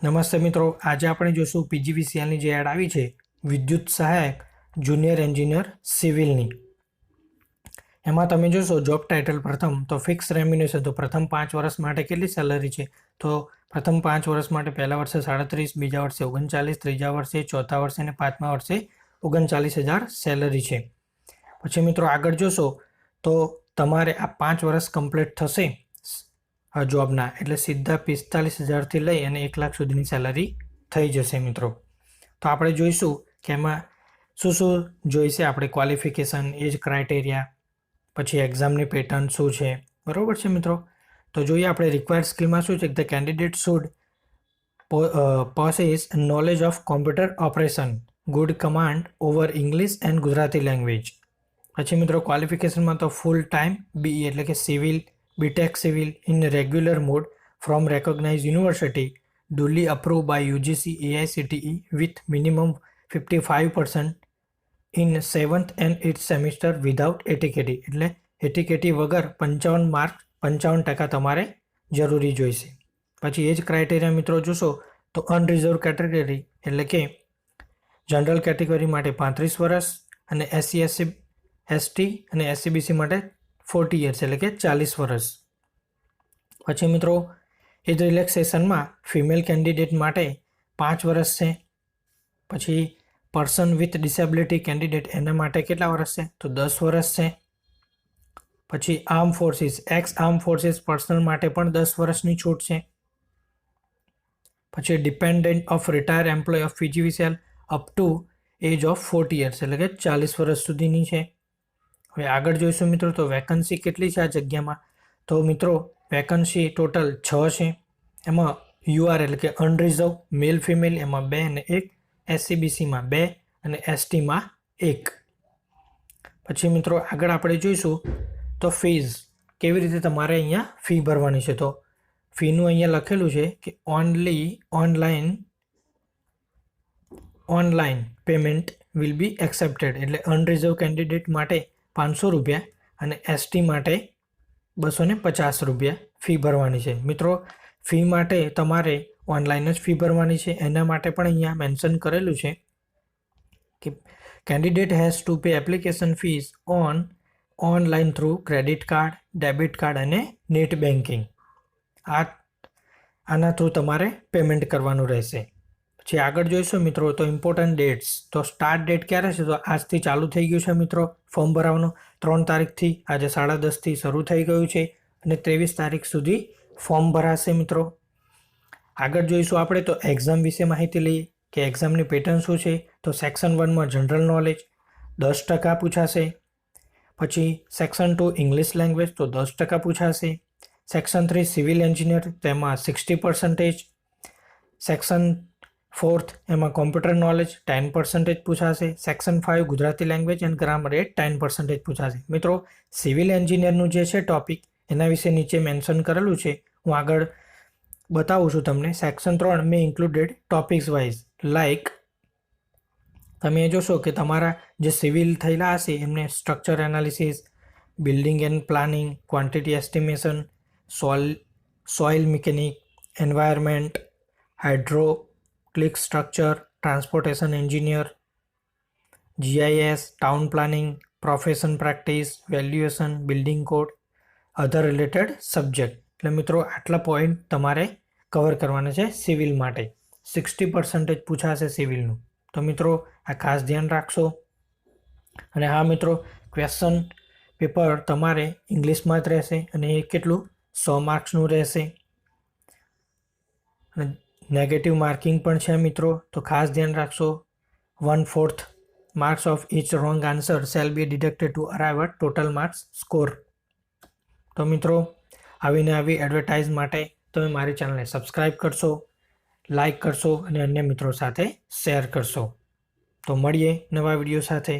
નમસ્તે મિત્રો, આજે આપણે જોશું પીજીવીસીએલની જે એડ આવી છે વિદ્યુત સહાયક જુનિયર એન્જિનિયર સિવિલની. એમાં તમે જોશો જોબ ટાઇટલ પ્રથમ તો ફિક્સ રેમ્યુનેશન, તો પ્રથમ 5 વર્ષ માટે કેટલી સેલરી છે? તો પ્રથમ 5 વર્ષ માટે પહેલા વર્ષે 37, બીજા વર્ષે 39, ત્રીજા વર્ષે, ચોથા વર્ષે અને પાંચમા વર્ષે 39,000 સેલરી છે. પછી મિત્રો આગળ જોશો તો તમારે આ 5 વર્ષ કમ્પ્લીટ થશે જોબના, એટલે સીધા 45,000થી લઈ અને 1 લાખ સુધીની સેલરી થઈ જશે મિત્રો. તો આપણે જોઈશું કે એમાં શું શું જોઈશે આપણે, ક્વોલિફિકેશન, એજ ક્રાઇટેરિયા, પછી એક્ઝામની પેટર્ન શું છે, બરાબર છે મિત્રો. તો જોઈએ આપણે રિક્વાયર્ડ સ્કિલમાં શું છે. The candidate should possess knowledge of computer operation, good command over English and Gujarati language. પછી મિત્રો ક્વોલિફિકેશનમાં તો ફૂલ ટાઈમ બીઈ એટલે કે civil, BTech civil in regular mode from recognise university duly approved by UGC AICTE with minimum 55% in 7th and 8th semester without ATKT, એટલે ATKT વગર 55 mark 55% તમારે જરૂરી જોઈશે. પછી એ જ ક્રાઇટેરિયા મિત્રો જોશો તો અનરિઝર્વ કેટેગરી એટલે કે જનરલ કેટેગરી માટે 35 વર્ષ અને SC ST અને SCBC માટે 40 યર્સ એટલે કે 40 વર્ષ. પછી મિત્રો એ જ રિલેક્સેશનમાં ફિમેલ કેન્ડિડેટ માટે 5 વર્ષ છે. પછી પર્સન વિથ ડિસેબિલિટી કેન્ડિડેટ એના માટે કેટલા વર્ષ છે? તો 10 વર્ષ છે. પછી arm forces, ex arm forces personnel માટે પણ 10 વર્ષની છૂટ છે. પછી dependent of retire employ of PGVCL up to age of 40 years એટલે કે 40 વર્ષ સુધીની છે. હવે આગળ જોઈશું મિત્રો તો વેકન્સી કેટલી છે આ જગ્યામાં. તો મિત્રો વેકન્સી ટોટલ 6 છે. એમાં યુઆર એટલે કે અનરિઝર્વ મેલ ફિમેલ એમાં 2 અને 1, એસસીબીસીમાં 2 અને એસટીમાં 1. પછી મિત્રો આગળ આપણે જોઈશું તો ફીઝ કેવી રીતે તમારે અહીંયા ફી ભરવાની છે. તો ફીનું અહીંયા લખેલું છે કે online payment will be accepted, એટલે અનરિઝર્વ કેન્ડિડેટ માટે 500 રૂપિયા અને એસટી માટે 250 રૂપિયા ફી ભરવાની છે. મિત્રો ફી માટે તમારે ઓનલાઈન જ ફી ભરવાની છે. એના માટે પણ અહીંયા મેન્શન કરેલું છે કે candidate has to pay application fees online through credit card, debit card અને નેટ બેન્કિંગ. આના થ્રુ તમારે પેમેન્ટ કરવાનું રહેશે. પછી આગળ જોઈશું મિત્રો તો ઇમ્પોર્ટન્ટ ડેટ્સ. તો સ્ટાર્ટ ડેટ ક્યારે છે? તો આજથી ચાલુ થઈ ગયું છે મિત્રો ફોર્મ ભરાવાનું. 3 તારીખથી આજે 10:30થી શરૂ થઈ ગયું છે અને 23 તારીખ સુધી ફોર્મ ભરાશે મિત્રો. આગળ જોઈશું આપણે તો એક્ઝામ વિશે માહિતી લઈએ કે એક્ઝામની પેટર્ન શું છે. તો સેક્શન 1માં જનરલ નોલેજ 10% પૂછાશે. પછી સેક્શન 2 ઇંગ્લિશ લેંગ્વેજ તો 10% પૂછાશે. સેક્શન 3 સિવિલ એન્જિનિયર તેમાં 60%. સેક્શન 4 એમાં કોમ્પ્યુટર નોલેજ 10% પૂછાશે. Section 5 Gujarati language and grammar એ 10% પૂછાશે. મિત્રો સિવિલ એન્જિનિયરનું જે છે ટોપિક એના વિશે નીચે મેન્શન કરેલું છે, હું આગળ બતાવું છું તમને. સેક્શન 3 મેં ઇન્ક્લુડેડ ટોપિક્સ વાઇઝ લાઇક તમે જોશો કે તમારા જે સિવિલ થયેલા હશે એમને structure analysis, building and planning, quantity estimation, soil mechanic, environment, hydraulic structure, transportation engineer, GIS, town planning, profession practice, valuation, building code, other related subject. એટલે મિત્રો આટલા પોઈન્ટ તમારે કવર કરવાના છે સિવિલ માટે. 60% પૂછાશે સિવિલનું. તો મિત્રો આ ખાસ ધ્યાન રાખશો. અને હા મિત્રો, ક્વેશ્ચન પેપર તમારે ઇંગ્લિશમાં જ રહેશે અને એ કેટલું 100 માર્ક્સનું રહેશે. અને નેગેટિવ માર્કિંગ પણ છે મિત્રો, તો ખાસ ધ્યાન રાખશો. 1/4 marks of each wrong answer shall be deducted to arrive at total marks score. તો મિત્રો આવીને આવી એડવર્ટાઇઝ માટે તમે મારી ચેનલને સબસ્ક્રાઈબ કરશો, લાઈક કરશો અને અન્ય મિત્રો સાથે શેર કરશો. તો મળીએ નવા વિડીયો સાથે.